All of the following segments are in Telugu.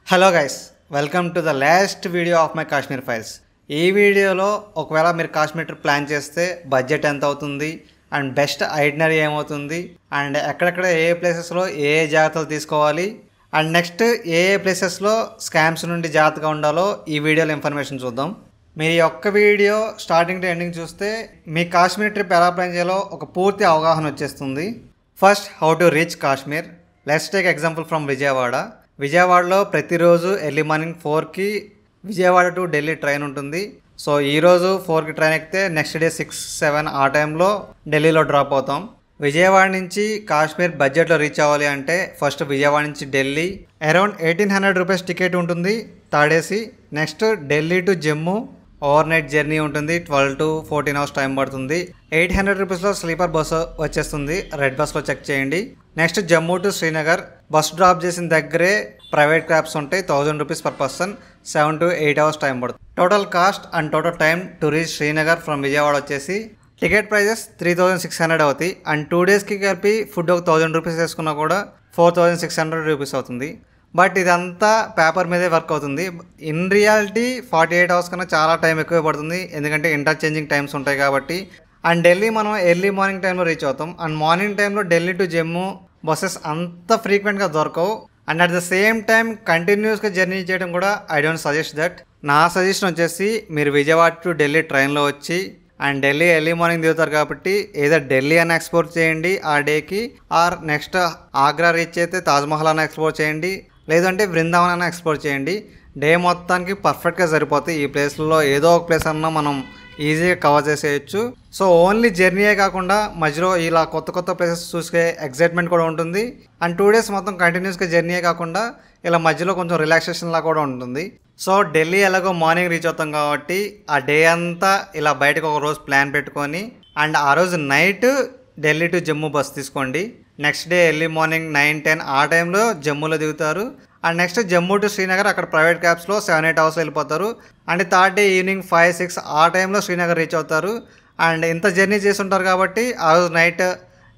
Hello guys, welcome to the last video of my Kashmir files. ఈ వీడియోలో ఒకవేళ మీరు కాశ్మీర్ ట్రిప్ ప్లాన్ చేస్తే బడ్జెట్ ఎంత అవుతుంది అండ్ బెస్ట్ ఐటినరీ ఏమవుతుంది అండ్ ఎక్కడెక్కడ ఏ ప్లేసెస్లో ఏ జాగ్రత్తలు తీసుకోవాలి అండ్ నెక్స్ట్ ఏ ప్లేసెస్లో స్కామ్స్ నుండి జాగ్రత్తగా ఉండాలో ఈ వీడియోలో ఇన్ఫర్మేషన్ చూద్దాం. మీరు ఈ ఒక్క వీడియో స్టార్టింగ్ టు ఎండింగ్ చూస్తే మీ కాశ్మీర్ ట్రిప్ ఎలా ప్లాన్ చేయాలో ఒక పూర్తి అవగాహన వచ్చేస్తుంది. First, how to reach Kashmir. Let's take example from Vijayawada. విజయవాడలో ప్రతిరోజు ఎర్లీ మార్నింగ్ 4కి విజయవాడ టు ఢిల్లీ ట్రైన్ ఉంటుంది. సో ఈరోజు 4కి ట్రైన్ ఎక్కితే నెక్స్ట్ డే 6, 7 ఆ టైంలో ఢిల్లీలో డ్రాప్ అవుతాం. విజయవాడ నుంచి కాశ్మీర్ బడ్జెట్లో రీచ్ అవ్వాలి అంటే ఫస్ట్ విజయవాడ నుంచి ఢిల్లీ అరౌండ్ 1800 రూపీస్ టికెట్ ఉంటుంది third AC. Next Delhi to Jammu overnight journey ఉంటుంది, 12 to 14 అవర్స్ టైం పడుతుంది. 800 రూపీస్లో స్లీపర్ బస్సు వచ్చేస్తుంది, రెడ్ బస్లో చెక్ చేయండి. Next Jammu to Srinagar bus drop చేసిన దగ్గరే ప్రైవేట్ క్యాబ్స్ ఉంటాయి, 1000 rupees per person, 7 to 8 hours time పడుతుంది. Total cost and total time to reach Srinagar from Vijayawada వచ్చేసి టికెట్ ప్రైజెస్ 3600 అవుతాయి అండ్ 2 డేస్కి కలిపి ఫుడ్ ఒక 1000 రూపీస్ వేసుకున్నా కూడా 4600 రూపీస్ అవుతుంది. బట్ ఇదంతా పేపర్ మీదే వర్క్ అవుతుంది. ఇన్ రియాలిటీ 48 అవర్స్ కన్నా చాలా టైం ఎక్కువ పడుతుంది, ఎందుకంటే ఇంటర్చేంజింగ్ టైమ్స్ ఉంటాయి కాబట్టి. అండ్ ఢిల్లీ మనం ఎర్లీ మార్నింగ్ టైంలో రీచ్ అవుతాం అండ్ మార్నింగ్ టైంలో ఢిల్లీ టు జమ్మూ బస్సెస్ అంత ఫ్రీక్వెంట్గా దొరకవు and at the same time కంటిన్యూస్గా జర్నీ చేయడం కూడా ఐ డోంట్ సజెస్ట్ దట్. నా సజెషన్ వచ్చేసి మీరు విజయవాడ టు ఢిల్లీ ట్రైన్లో వచ్చి అండ్ ఢిల్లీ ఎర్లీ మార్నింగ్ దిగుతారు కాబట్టి ఏదో ఢిల్లీ అని ఎక్స్ప్లోర్ చేయండి ఆ డేకి, ఆర్ నెక్స్ట్ ఆగ్రా రీచ్ అయితే తాజ్మహల్ అని ఎక్స్ప్లోర్ చేయండి, లేదంటే బృందావన్ అని ఎక్స్ప్లోర్ చేయండి. డే మొత్తానికి పర్ఫెక్ట్గా సరిపోతాయి. ఈ ప్లేస్లలో ఏదో ఒక ప్లేస్ అన్నా మనం ఈజీగా కవర్ చేసేయచ్చు. సో ఓన్లీ జర్నీయే కాకుండా మధ్యలో ఇలా కొత్త కొత్త ప్లేసెస్ చూసే ఎక్సైట్మెంట్ కూడా ఉంటుంది అండ్ 2 డేస్ మొత్తం కంటిన్యూస్గా జర్నీయే కాకుండా ఇలా మధ్యలో కొంచెం రిలాక్సేషన్లా కూడా ఉంటుంది. సో ఢిల్లీ ఎలాగో మార్నింగ్ రీచ్ అవుతాం కాబట్టి ఆ డే అంతా ఇలా బయటకు ఒక రోజు ప్లాన్ పెట్టుకొని అండ్ ఆ రోజు night Delhi to Jammu bus తీసుకోండి. నెక్స్ట్ డే ఎర్లీ మార్నింగ్ 9, 10 ఆ టైంలో జమ్మూలో దిగుతారు and next Jammu to Srinagar అక్కడ ప్రైవేట్ క్యాబ్స్లో 7, 8 అవర్స్ వెళ్ళిపోతారు అండ్ థర్డ్ డే ఈవినింగ్ 5, 6 ఆ టైంలో శ్రీనగర్ రీచ్ అవుతారు. అండ్ ఇంత జర్నీ చేసి ఉంటారు కాబట్టి ఆ రోజు నైట్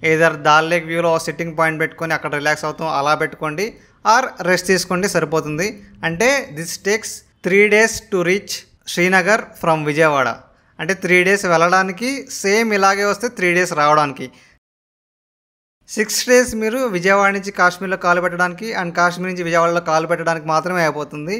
ఏదర్ దాల్ లేక్ వ్యూలో సిట్టింగ్ పాయింట్ పెట్టుకొని అక్కడ రిలాక్స్ అవుతాం అలా పెట్టుకోండి, ఆర్ రెస్ట్ తీసుకోండి, సరిపోతుంది. అంటే this takes 3 days to reach Srinagar from Vijayawada. అంటే 3 days వెళ్ళడానికి, సేమ్ ఇలాగే వస్తే 3 days రావడానికి. 6 days మీరు విజయవాడ నుంచి కాశ్మీర్లో కాలు పెట్టడానికి అండ్ కాశ్మీర్ నుంచి విజయవాడలో కాలు పెట్టడానికి మాత్రమే అయిపోతుంది.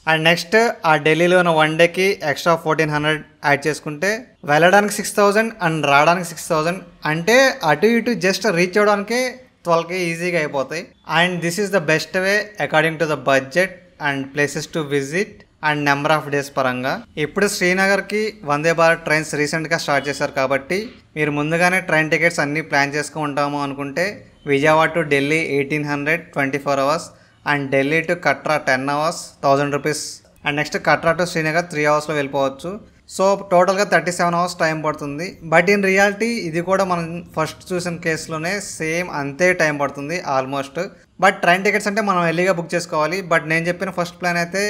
అండ్ నెక్స్ట్ ఆ ఢిల్లీలో ఉన్న 1 డేకి ఎక్స్ట్రా 1400 యాడ్ చేసుకుంటే వెళ్ళడానికి 6000 అండ్ రావడానికి 6000, అంటే అటు ఇటు జస్ట్ రీచ్ అవ్వడానికే 12K ఈజీగా అయిపోతాయి. And this is the best way according to the budget and places to visit and number of days పరంగా. ఇప్పుడు శ్రీనగర్కి వందే భారత్ ట్రైన్స్ రీసెంట్గా స్టార్ట్ చేశారు కాబట్టి మీరు ముందుగానే ట్రైన్ టికెట్స్ అన్నీ ప్లాన్ చేసుకుంటాము అనుకుంటే Vijayawada to Delhi 1800 24 hours and Delhi to Katra 10 hours 1000 rupees and next Katra to Srinagar 3 అవర్స్లో వెళ్ళిపోవచ్చు. సో టోటల్గా 37 అవర్స్ టైం పడుతుంది. బట్ ఇన్ రియాలిటీ ఇది కూడా మనం ఫస్ట్ చూసిన కేసులోనే సేమ్ అంతే టైం పడుతుంది ఆల్మోస్ట్. బట్ ట్రైన్ టికెట్స్ అంటే మనం ఎర్లీగా బుక్ చేసుకోవాలి. బట్ నేను చెప్పిన ఫస్ట్ ప్లాన్ అయితే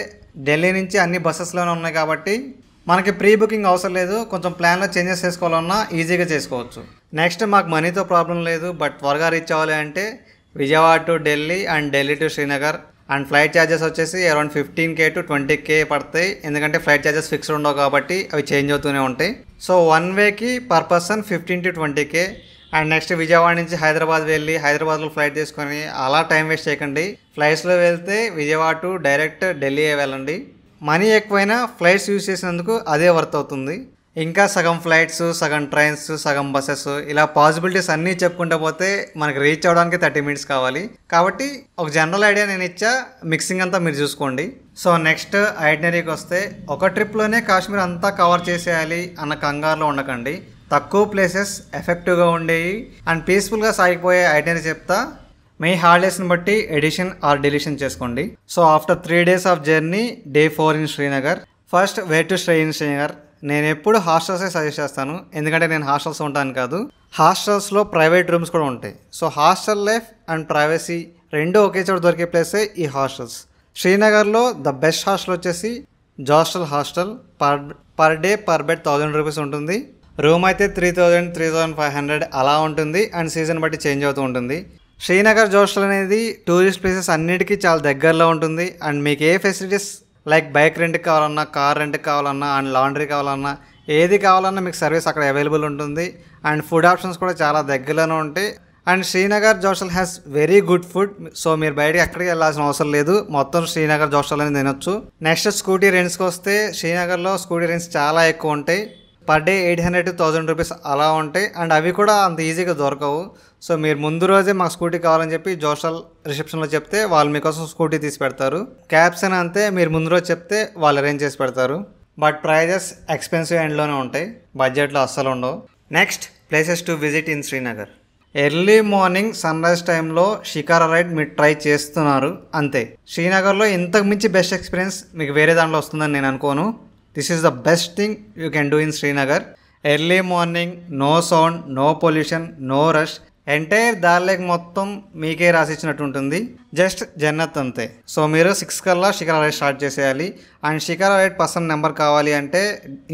ఢిల్లీ నుంచి అన్ని బస్సెస్లోనే ఉన్నాయి కాబట్టి మనకి ప్రీ బుకింగ్ అవసరం లేదు, కొంచెం ప్లాన్లో చేంజెస్ చేసుకోవాలన్నా ఈజీగా చేసుకోవచ్చు. నెక్స్ట్ మాకు మనీతో ప్రాబ్లం లేదు, బట్ త్వరగా రీచ్ అవ్వాలి అంటే Vijayawada to Delhi and Delhi to Srinagar and flight charges వచ్చేసి అరౌండ్ 15K to 20K పడతాయి, ఎందుకంటే ఫ్లైట్ ఛార్జెస్ ఫిక్స్డ్ ఉండవు కాబట్టి అవి చేంజ్ అవుతూనే ఉంటాయి. సో 1 వేకి per person 15 to 20K. And next Vijayawada నుంచి హైదరాబాద్ వెళ్ళి హైదరాబాద్లో ఫ్లైట్ తీసుకొని అలా టైం వేస్ట్ చేయకండి. ఫ్లైట్స్లో వెళ్తే విజయవాడ టు డైరెక్ట్ ఢిల్లీ వెళ్ళండి. మనీ ఎక్కువైనా ఫ్లైట్స్ యూజ్ చేసినందుకు అదే వర్త్ అవుతుంది. ఇంకా సగం ఫ్లైట్స్, సగం ట్రైన్స్, సగం బస్సెస్ ఇలా పాసిబిలిటీస్ అన్నీ చెప్పుకుంటూ పోతే మనకి రీచ్ అవ్వడానికి 30 minutes కావాలి. కాబట్టి ఒక జనరల్ ఐడియా నేను ఇచ్చా, మిక్సింగ్ అంతా మీరు చూసుకోండి. సో నెక్స్ట్ ఐటినరీకి వస్తే ఒక ట్రిప్లోనే కాశ్మీర్ అంతా కవర్ చేసేయాలి అన్న కంగారులో ఉండకండి. తక్కువ ప్లేసెస్ ఎఫెక్టివ్గా ఉండేవి అండ్ పీస్ఫుల్గా సాగిపోయే ఐటినరీ చెప్తా. మీ హాలిడేస్ని బట్టి ఎడిషన్ ఆర్ డిలీషన్ చేసుకోండి. So after 3 days of journey, day 4 in Srinagar. First where to stay in Srinagar. నేను ఎప్పుడు హాస్టల్సే సజెస్ట్ చేస్తాను, ఎందుకంటే నేను హాస్టల్స్ ఉంటాను కాదు, హాస్టల్స్లో ప్రైవేట్ రూమ్స్ కూడా ఉంటాయి. So hostel life and privacy రెండు ఒకే చోట దొరికే ప్లేసే ఈ హాస్టల్స్. శ్రీనగర్లో ద బెస్ట్ హాస్టల్ వచ్చేసి Zostel hostel. Per day per bed 1000 rupees ఉంటుంది. రూమ్ అయితే 3000, 3500 అలా ఉంటుంది అండ్ సీజన్ బట్టి చేంజ్ అవుతూ ఉంటుంది. శ్రీనగర్ జోస్టల్ అనేది టూరిస్ట్ ప్లేసెస్ అన్నిటికీ చాలా దగ్గరలో ఉంటుంది. అండ్ మీకు ఏ ఫెసిలిటీస్ లైక్ బైక్ రెంట్కి కావాలన్నా, కార్ రెంట్కి కావాలన్నా, అండ్ లాండ్రీ కావాలన్నా, ఏది కావాలన్నా మీకు సర్వీస్ అక్కడ అవైలబుల్ ఉంటుంది. అండ్ ఫుడ్ ఆప్షన్స్ కూడా చాలా దగ్గరలోనే ఉంటాయి. And Srinagar Zostel has very good food. So మీరు బయటకి ఎక్కడికి వెళ్ళాల్సిన అవసరం లేదు, మొత్తం శ్రీనగర్ జోస్టల్ అనేది తినొచ్చు. నెక్స్ట్ స్కూటీ రెంట్స్కి వస్తే శ్రీనగర్లో స్కూటీ రెంట్స్ చాలా ఎక్కువ ఉంటాయి. పర్ డే 800 to 1000 రూపీస్ అలా ఉంటాయి. అండ్ అవి కూడా అంత ఈజీగా దొరకవు. సో మీరు ముందు రోజే మాకు స్కూటీ కావాలని చెప్పి జోస్టల్ రిసెప్షన్లో చెప్తే వాళ్ళు మీకోసం స్కూటీ తీసి పెడతారు. క్యాబ్స్ అని అంతే, మీరు ముందు రోజు చెప్తే వాళ్ళు అరేంజ్ చేసి పెడతారు. బట్ ప్రైజెస్ ఎక్స్పెన్సివ్ ఎండ్లోనే ఉంటాయి, బడ్జెట్లో అస్సలు ఉండవు. Next places to visit in Srinagar. Early morning sunrise టైంలో షికారా రైడ్ మీరు ట్రై చేస్తున్నారు అంతే. శ్రీనగర్లో ఇంతకు మించి బెస్ట్ ఎక్స్పీరియన్స్ మీకు వేరే దాంట్లో వస్తుందని నేను అనుకోను. This is the best thing you can do in Srinagar. Early morning, no sound, no pollution, no rush. Entire దారిలోకి మొత్తం మీకే రాసిచ్చినట్టు ఉంటుంది. జస్ట్ జన్నత్ అంతే. సో మీరు 6 కల్లా షికారా రైడ్ స్టార్ట్ చేసేయాలి. And shikara ride person number కావాలి అంటే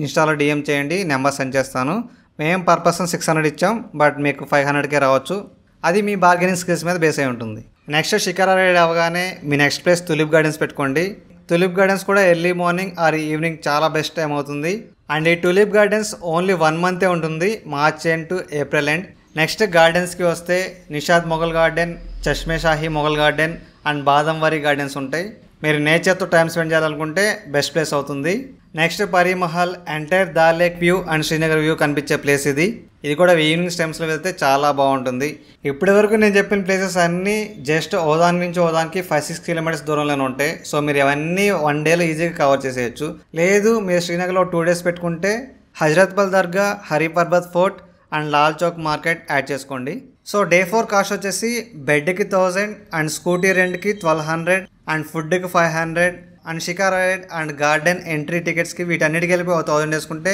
ఇన్స్టాలో డిఎం చేయండి, నెంబర్ సెండ్ చేస్తాను. మేము పర్ పర్సన్ 600 ఇచ్చాం, బట్ మీకు 500కే రావచ్చు. అది మీ బార్గెనింగ్ స్కిల్స్ మీద బేస్ అయి ఉంటుంది. నెక్స్ట్ షికారా రైడ్ అవగానే మీ నెక్స్ట్ ప్లేస్ తులిప్ గార్డెన్స్ పెట్టుకోండి. తులిప్ గార్డెన్స్ కూడా ఎర్లీ మార్నింగ్ ఆర్ ఈవినింగ్ చాలా బెస్ట్ టైం అవుతుంది. అండ్ ఈ టులిప్ గార్డెన్స్ ఓన్లీ 1 మంతే ఉంటుంది, March end to April end. Next గార్డెన్స్కి వస్తే Nishat Mughal garden, Chashme Shahi Mughal garden and Badamwari gardens ఉంటాయి. మీరు నేచర్తో టైం స్పెండ్ చేయాలనుకుంటే బెస్ట్ ప్లేస్ అవుతుంది. Next Pari Mahal, entire dal lake view and Srinagar view కనిపించే ప్లేస్ ఇది. ఇది కూడా ఈవినింగ్ టైమ్స్లో వెళ్తే చాలా బాగుంటుంది. ఇప్పటి వరకు నేను చెప్పిన ప్లేసెస్ అన్నీ జస్ట్ ఓదాన్ నుంచి ఓదాన్కి 5-6 కిలోమీటర్స్ దూరంలోనే ఉంటాయి. సో మీరు అవన్నీ 1 డేలో ఈజీగా కవర్ చేసేయచ్చు. లేదు మీరు శ్రీనగర్లో 2 డేస్ పెట్టుకుంటే Hazratbal dargah, Hari Parbat fort and Lal Chowk market add చేసుకోండి. సో డే 4 కాస్ట్ వచ్చేసి బెడ్కి 1000 అండ్ స్కూటీ రెంట్కి 1200 అండ్ ఫుడ్కి 500 and shikara ride and garden entry టికెట్స్కి వీటన్నిటికి వెళ్ళి 1000 వేసుకుంటే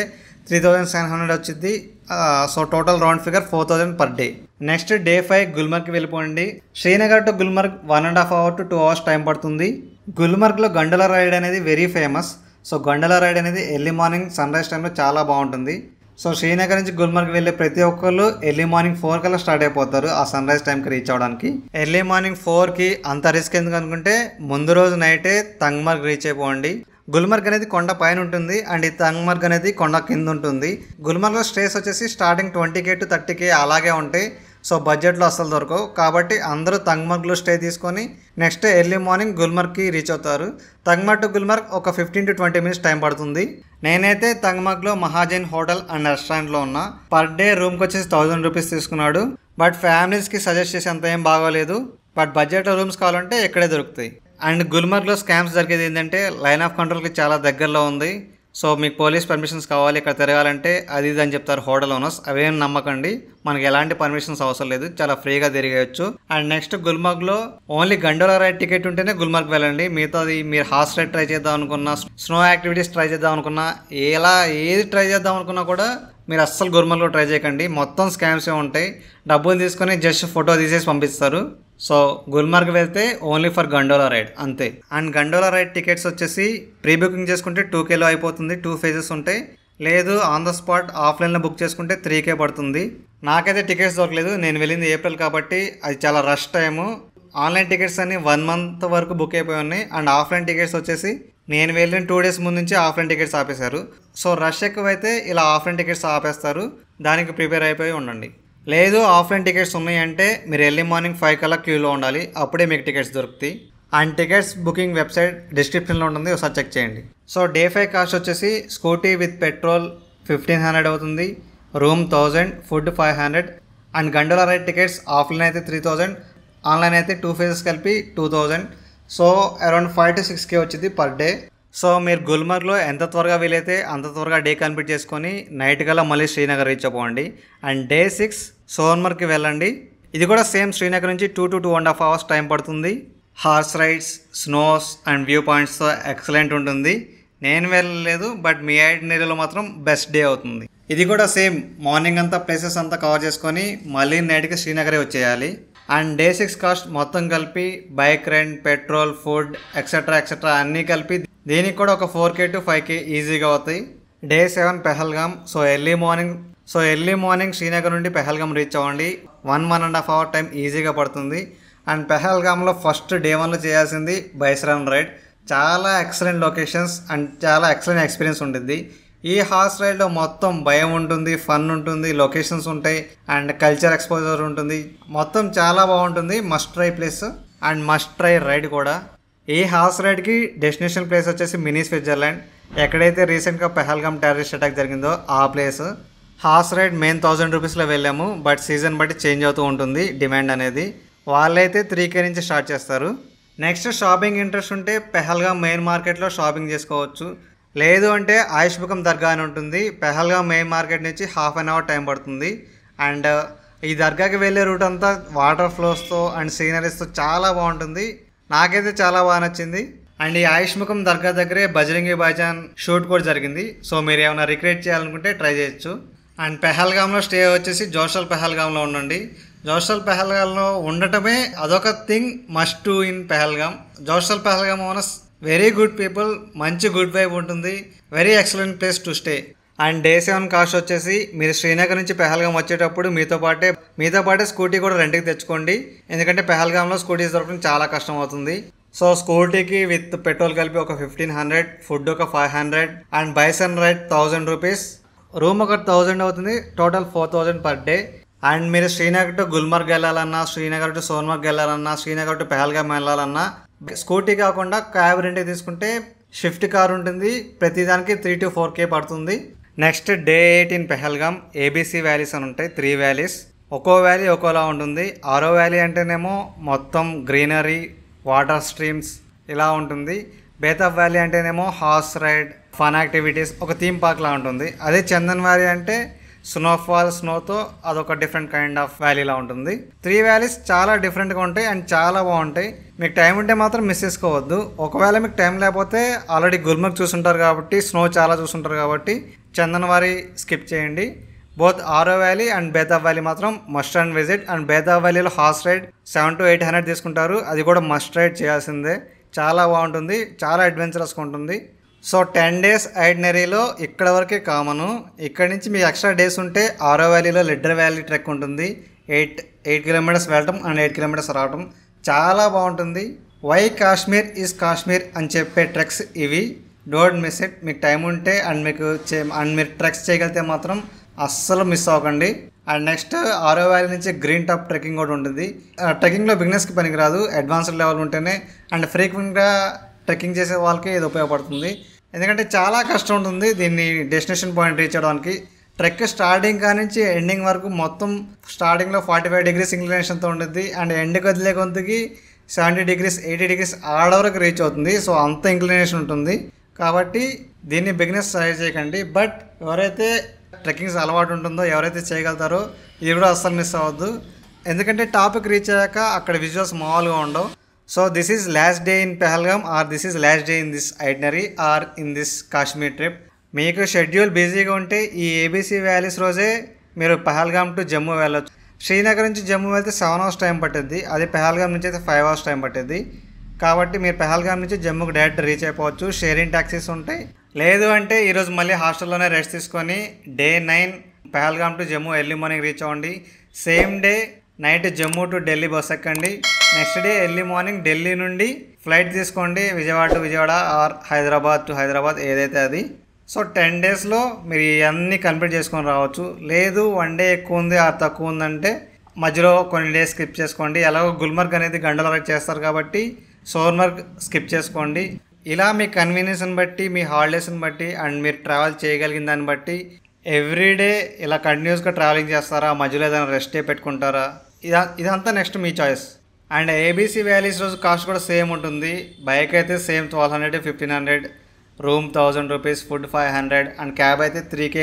3700 వచ్చింది. So total round figure 4000 per day. Next day 5 గుల్మర్గ్కి వెళ్ళిపోండి. Srinagar to Gulmarg 1.5 hours to 2 hours time పడుతుంది. గుల్మర్గ్లో గండోలా రైడ్ అనేది very famous. So gondola ride అనేది ఎర్లీ మార్నింగ్ సన్ రైజ్ టైంలో చాలా బాగుంటుంది. సో శ్రీనగర్ నుంచి గుల్మర్గ్ వెళ్ళే ప్రతి ఒక్కళ్ళు ఎర్లీ మార్నింగ్ 4 కల్లా స్టార్ట్ అయిపోతారు ఆ సన్ రైజ్ టైంకి రీచ్ అవ్వడానికి. ఎర్లీ మార్నింగ్ 4కి అంత రిస్క్ ఎందుకు అనుకుంటే ముందు రోజు నైటే తంగ్మర్గ్ రీచ్ అయిపోండి. గుల్మర్గ్ అనేది కొండ పైన ఉంటుంది అండ్ ఈ తంగ్మర్గ్ అనేది కొండ కింద ఉంటుంది. గుల్మర్గ్లో స్టేస్ వచ్చేసి స్టార్టింగ్ 20K to 30K అలాగే ఉంటాయి. సో బడ్జెట్లో అస్సలు దొరకవు. కాబట్టి అందరూ తంగ్మర్గ్లో స్టే తీసుకొని నెక్స్ట్ ఎర్లీ మార్నింగ్ గుల్మర్గ్కి రీచ్ అవుతారు. తంగ్మర్గ్ టు గుల్మర్గ్ ఒక 15 to 20 minutes టైం పడుతుంది. నేనైతే తంగ్మర్గ్లో మహాజన్ హోటల్ అండ్ రెస్టారెంట్లో ఉన్నా. పర్ డే రూమ్కి వచ్చేసి 1000 రూపీస్ తీసుకున్నాడు. బట్ ఫ్యామిలీస్కి సజెస్ట్ చేసి అంత ఏం బాగోలేదు. బట్ బడ్జెట్లో రూమ్స్ కావాలంటే ఇక్కడే దొరుకుతాయి. అండ్ గుల్మర్గ్లో స్కామ్స్ జరిగేది ఏంటంటే లైన్ ఆఫ్ కంట్రోల్కి చాలా దగ్గరలో ఉంది. సో మీకు పోలీస్ పర్మిషన్స్ కావాలి ఇక్కడ తిరగాలంటే అది ఇది అని చెప్తారు హోటల్ ఓనర్స్. అవేం నమ్మకండి, మనకి ఎలాంటి పర్మిషన్స్ అవసరం లేదు, చాలా ఫ్రీగా తిరిగేయచ్చు. అండ్ నెక్స్ట్ గుల్మర్గ్లో ఓన్లీ గండోలా రైడ్ టికెట్ ఉంటేనే గుల్మర్గ్ వెళ్ళండి. మిగతాది మీరు హార్స్ రైడ్ ట్రై చేద్దాం అనుకున్నా, స్నో యాక్టివిటీస్ ట్రై చేద్దాం అనుకున్నా, ఏది ట్రై చేద్దాం అనుకున్నా కూడా మీరు అస్సలు గుల్మర్గ్లో ట్రై చేయకండి. మొత్తం స్కామ్సే ఉంటాయి. డబ్బులు తీసుకొని జస్ట్ ఫోటో తీసేసి పంపిస్తారు. సో గుల్మర్గ్ వెళ్తే ఓన్లీ ఫర్ గండోలా రైడ్ అంతే. అండ్ గండోలా రైడ్ టికెట్స్ వచ్చేసి ప్రీ బుకింగ్ చేసుకుంటే 2Kలో అయిపోతుంది. 2 phases ఉంటాయి. లేదు ఆన్ ద స్పాట్ ఆఫ్లైన్లో బుక్ చేసుకుంటే 3K పడుతుంది. నాకైతే టికెట్స్ దొరకలేదు. నేను వెళ్ళింది ఏప్రిల్ కాబట్టి అది చాలా రష్ టైము. ఆన్లైన్ టికెట్స్ అన్ని 1 month వరకు బుక్ అయిపోయి ఉన్నాయి. అండ్ ఆఫ్లైన్ టికెట్స్ వచ్చేసి నేను వెళ్ళిన 2 days ముందు నుంచి ఆఫ్లైన్ టికెట్స్ ఆపేశారు. సో రష్ ఎక్కువైతే ఇలా ఆఫ్లైన్ టికెట్స్ ఆపేస్తారు. దానికి ప్రిపేర్ అయిపోయి ఉండండి. లేదు ఆఫ్లైన్ టికెట్స్ ఉన్నాయంటే మీరు ఎర్లీ మార్నింగ్ 5 కల్లా క్యూలో ఉండాలి. అప్పుడే మీకు టికెట్స్ దొరుకుతాయి. అండ్ టికెట్స్ బుకింగ్ వెబ్సైట్ డిస్క్రిప్షన్లో ఉంటుంది, ఒకసారి చెక్ చేయండి. సో డే 5 కాస్ట్ వచ్చేసి స్కూటీ విత్ పెట్రోల్ 1500 అవుతుంది, room 1000, food 500 and gondola ride tickets offline అయితే 3000, ఆన్లైన్ అయితే 2 phases కలిపి 2000. సో అరౌండ్ 5 to 6K వచ్చింది పర్ డే. సో మీరు గుల్మర్గ్లో ఎంత త్వరగా వీలైతే అంత త్వరగా డే కంప్లీట్ చేసుకొని నైట్ కల్లా మళ్ళీ శ్రీనగర్ రీచ్ అవ్వండి. అండ్ డే 6 సోన్మర్గ్కి వెళ్ళండి. ఇది కూడా సేమ్ శ్రీనగర్ నుంచి 2 to 2.5 hours టైం పడుతుంది. Horse rides, snows and view పాయింట్స్తో ఎక్సలెంట్ ఉంటుంది. నేను వెళ్ళలేదు, బట్ మీ ఐడియాలో మాత్రం బెస్ట్ డే అవుతుంది. ఇది కూడా సేమ్ మార్నింగ్ అంతా ప్లేసెస్ అంతా కవర్ చేసుకొని మళ్ళీ నైట్కి శ్రీనగరే వచ్చేయాలి. అండ్ డే 6 కాస్ట్ మొత్తం కలిపి bike rent, petrol, food etcetera అన్నీ కలిపి దీనికి కూడా ఒక 4K to 5K ఈజీగా అవుతాయి. Day 7 Pahalgam. So early morning so early morning Srinagar నుండి పెహల్గాం రీచ్ అవ్వండి. 1.5 అవర్ టైం ఈజీగా పడుతుంది. అండ్ పెహల్గాంలో ఫస్ట్ డే 1లో చేయాల్సింది బైసరన్ రైడ్. చాలా ఎక్సలెంట్ లొకేషన్స్ అండ్ చాలా ఎక్సలెంట్ ఎక్స్పీరియన్స్ ఉంటుంది. ఈ హార్స్ రైడ్లో మొత్తం భయం ఉంటుంది, ఫన్ ఉంటుంది, లొకేషన్స్ ఉంటాయి అండ్ కల్చర్ ఎక్స్పోజర్ ఉంటుంది. మొత్తం చాలా బాగుంటుంది. Must try place and must try ride కూడా. ఈ హార్స్ రైడ్కి డెస్టినేషన్ ప్లేస్ వచ్చేసి మినీ స్విట్జర్లాండ్. ఎక్కడైతే రీసెంట్గా పెహల్గాం టెర్రరిస్ట్ అటాక్ జరిగిందో ఆ ప్లేస్. హార్స్ రైడ్ మెయిన్ 1000 రూపీస్లో వెళ్ళాము. బట్ సీజన్ బట్టి చేంజ్ అవుతూ ఉంటుంది డిమాండ్ అనేది. వాళ్ళైతే 3K నుంచి స్టార్ట్ చేస్తారు. నెక్స్ట్ షాపింగ్ ఇంట్రెస్ట్ ఉంటే పెహల్గాం మెయిన్ మార్కెట్లో షాపింగ్ చేసుకోవచ్చు. లేదు అంటే ఆయుష్బుకం దర్గా అని ఉంటుంది. పెహల్గాం మెయిన్ మార్కెట్ నుంచి 1/2 అవర్ టైం పడుతుంది. అండ్ ఈ దర్గాకి వెళ్ళే రూట్ అంతా వాటర్ ఫ్లోస్తో అండ్ సీనరీస్తో చాలా బాగుంటుంది. నాకైతే చాలా బాగా నచ్చింది. అండ్ ఈ ఆయుష్ముఖం దర్గా దగ్గరే బజరంగి భాయిజాన్ షూట్ కూడా జరిగింది. సో మీరు ఏమైనా రిక్రియేట్ చేయాలనుకుంటే ట్రై చేయొచ్చు. అండ్ పెహల్గాంలో స్టే వచ్చేసి జోషల్ పెహల్గాంలో ఉండండి. జోషల్ పెహల్గాంలో ఉండటమే అదొక thing must to in Pahalgam. Zostel Pahalgam owners very good people, మంచి గుడ్ వైబ్ ఉంటుంది. Very excellent place to stay. And day 7 cost వచ్చేసి మీరు శ్రీనగర్ నుంచి పెహల్గాం వచ్చేటప్పుడు మీతో పాటే స్కూటీ కూడా రెంట్కి తెచ్చుకోండి. ఎందుకంటే పెహల్గాంలో స్కూటీస్ దొరకడం చాలా కష్టం అవుతుంది. సో స్కూటీకి విత్ పెట్రోల్ కలిపి ఒక 1500, ఫుడ్ ఒక 500 and bison ride 1000 rupees. Room ఒక 1000 అవుతుంది. Total 4000 per day. అండ్ మీరు శ్రీనగర్ టు గుల్మర్గ్ వెళ్ళాలన్నా, శ్రీనగర్ టు సోన్మర్గ్ వెళ్ళాలన్నా, శ్రీనగర్ టు పెహల్గాం వెళ్ళాలన్నా స్కూటీ కాకుండా క్యాబ్ రెంట్కి తీసుకుంటే షిఫ్ట్ కార్ ఉంటుంది. ప్రతిదానికి 3 to 4K పడుతుంది. Next day 8 in Pahalgam. ABC valleys అని ఉంటాయి, 3 వ్యాలీస్. ఒక్కో వ్యాలీ ఒక్కోలా ఉంటుంది. 6వ వ్యాలీ అంటేనేమో మొత్తం గ్రీనరీ, వాటర్ స్ట్రీమ్స్ ఇలా ఉంటుంది. బేతాబ్ వ్యాలీ అంటేనేమో హార్స్ రైడ్, ఫన్ యాక్టివిటీస్, ఒక థీమ్ పార్క్ లా ఉంటుంది. అదే చందన్ వ్యాలీ అంటే స్నోఫాల్, స్నోతో అదొక డిఫరెంట్ కైండ్ ఆఫ్ వ్యాలీలా ఉంటుంది. 3 వ్యాలీస్ చాలా డిఫరెంట్గా ఉంటాయి అండ్ చాలా బాగుంటాయి. మీకు టైం ఉంటే మాత్రం మిస్ చేసుకోవద్దు. ఒకవేళ మీకు టైం లేకపోతే ఆల్రెడీ గుల్మర్గ్ చూసుంటారు కాబట్టి, స్నో చాలా చూసుంటారు కాబట్టి చందన్ వ్యాలీ స్కిప్ చేయండి. బోత్ 6వ వ్యాలీ అండ్ బేతాబ్ వ్యాలీ మాత్రం must and visit. And Betaab వ్యాలీలో హార్స్ రైడ్ 700 to 800 తీసుకుంటారు. అది కూడా మస్ట్ రైడ్ చేయాల్సిందే. చాలా బాగుంటుంది, చాలా అడ్వెంచరస్గా ఉంటుంది. సో 10 days ఐడినరీలో ఇక్కడ వరకే కామను. ఇక్కడ నుంచి మీ ఎక్స్ట్రా డేస్ ఉంటే 6వ వ్యాలీలో లిడ్డర్ వ్యాలీ ట్రెక్ ఉంటుంది. 8 kilometers వెళ్ళటం అండ్ 8 kilometers రావటం చాలా బాగుంటుంది. వై కాశ్మీర్ ఈజ్ కాశ్మీర్ అని చెప్పే ట్రెక్స్ ఇవి. Don't miss it. మీకు టైం ఉంటే అండ్ మీరు ట్రెక్స్ చేయగలిగితే మాత్రం అస్సలు మిస్ అవ్వకండి. అండ్ నెక్స్ట్ 6వ వ్యాలీ నుంచి గ్రీన్ టాప్ ట్రెక్కింగ్ కూడా ఉంటుంది. ట్రెక్కింగ్లో బిగినర్స్కి పనికిరాదు, అడ్వాన్స్డ్ లెవెల్ ఉంటేనే అండ్ ఫ్రీక్వెంట్గా ట్రెక్కింగ్ చేసే వాళ్ళకి ఇది ఉపయోగపడుతుంది. ఎందుకంటే చాలా కష్టం ఉంటుంది దీన్ని డెస్టినేషన్ పాయింట్ రీచ్ అవ్వడానికి. ట్రెక్ స్టార్టింగ్ కానించి ఎండింగ్ వరకు మొత్తం స్టార్టింగ్లో 45 degrees ఇంక్లినేషన్తో ఉంటుంది అండ్ ఎండ్కి వదిలే కొంతకి 70 degrees 80 degrees ఆడ వరకు రీచ్ అవుతుంది. సో అంత ఇంక్లినేషన్ ఉంటుంది కాబట్టి దీన్ని బిగినర్స్ ట్రై చేయకండి. బట్ ఎవరైతే ట్రెక్కింగ్స్ అలవాటు ఉంటుందో, ఎవరైతే చేయగలుగుతారో ఇది కూడా అస్సలు మిస్ అవ్వద్దు. ఎందుకంటే టాపిక్ రీచ్ అయ్యాక అక్కడ విజువల్స్ మామూలుగా ఉండవు. So this is last day in Pahalgam or this is last day in this itinerary or in this Kashmir trip. మీకు షెడ్యూల్ బిజీగా ఉంటే ఈ ABC వ్యాలీస్ రోజే మీరు పెహల్గాం టు జమ్మూ వెళ్ళొచ్చు. శ్రీనగర్ నుంచి జమ్మూ వెళ్తే 7 hours టైం పట్టుద్ది. అదే పెహల్గాం నుంచి అయితే 5 hours టైం పట్టుద్ది. కాబట్టి మీరు పెహల్గాం నుంచి జమ్మూకి డైరెక్ట్ రీచ్ అయిపోవచ్చు. షేరింగ్ ట్యాక్సీస్ ఉంటాయి. లేదు అంటే ఈరోజు మళ్ళీ హాస్టల్లోనే రెస్ట్ తీసుకొని day 9 Pahalgam to Jammu early morning reach అవ్వండి. Same day night Jammu to Delhi bus ఎక్కండి. Next day early morning Delhi నుండి ఫ్లైట్ తీసుకోండి Vijayawada to Vijayawada or Hyderabad to Hyderabad, ఏదైతే అది. సో 10 daysలో మీరు ఇవన్నీ కంప్లీట్ చేసుకొని రావచ్చు. లేదు 1 day ఎక్కువ ఉంది ఆర్ తక్కువ ఉందంటే మధ్యలో కొన్ని డేస్ స్కిప్ చేసుకోండి. ఎలాగో గుల్మర్గ్ అనేది గంటల రైడ్ చేస్తారు కాబట్టి సోన్మర్గ్ స్కిప్ చేసుకోండి. ఇలా మీ కన్వీనియన్స్ని బట్టి, మీ హాలిడేస్ని బట్టి అండ్ మీరు ట్రావెల్ చేయగలిగిన దాన్ని బట్టి ఎవ్రీడే ఇలా కంటిన్యూస్గా ట్రావెలింగ్ చేస్తారా, మధ్యలో ఏదైనా రెస్ట్ డే పెట్టుకుంటారా, ఇదంతా next me choice. And ABC valleys రోజు కాస్ట్ కూడా సేమ్ ఉంటుంది. బైక్ అయితే same 1200 to 1500, room 1000 rupees, food 500 and cab అయితే 3K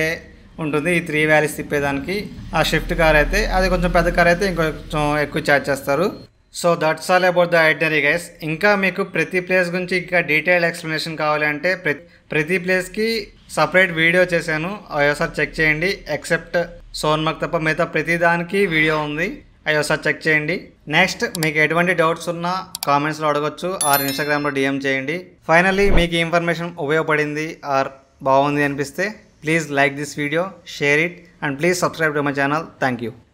ఉంటుంది. ఈ 3 వ్యాలీస్ తిప్పేదానికి. ఆ షిఫ్ట్ కార్ అయితే అది కొంచెం పెద్ద కార్ అయితే ఇంకొంచెం ఎక్కువ ఛార్జ్ చేస్తారు. So that's all about the itinerary guys. ఇంకా మీకు ప్రతి ప్లేస్ గురించి ఇంకా డీటెయిల్డ్ ఎక్స్ప్లెనేషన్ కావాలి అంటే ప్రతి ప్లేస్కి సపరేట్ వీడియో చేశాను, అవి ఒకసారి చెక్ చేయండి. ఎక్సెప్ట్ సోన్మర్గ్ తప్ప మిగతా ప్రతి దానికి వీడియో ఉంది, అవి ఒకసారి చెక్ చేయండి. నెక్స్ట్ మీకు ఎటువంటి డౌట్స్ ఉన్నా కామెంట్స్లో అడగొచ్చు ఆర్ ఇన్స్టాగ్రామ్లో DM చేయండి. ఫైనల్లీ మీకు ఈ ఇన్ఫర్మేషన్ ఉపయోగపడింది ఆర్ బాగుంది అనిపిస్తే please like this video, share it and please subscribe to my channel. Thank you.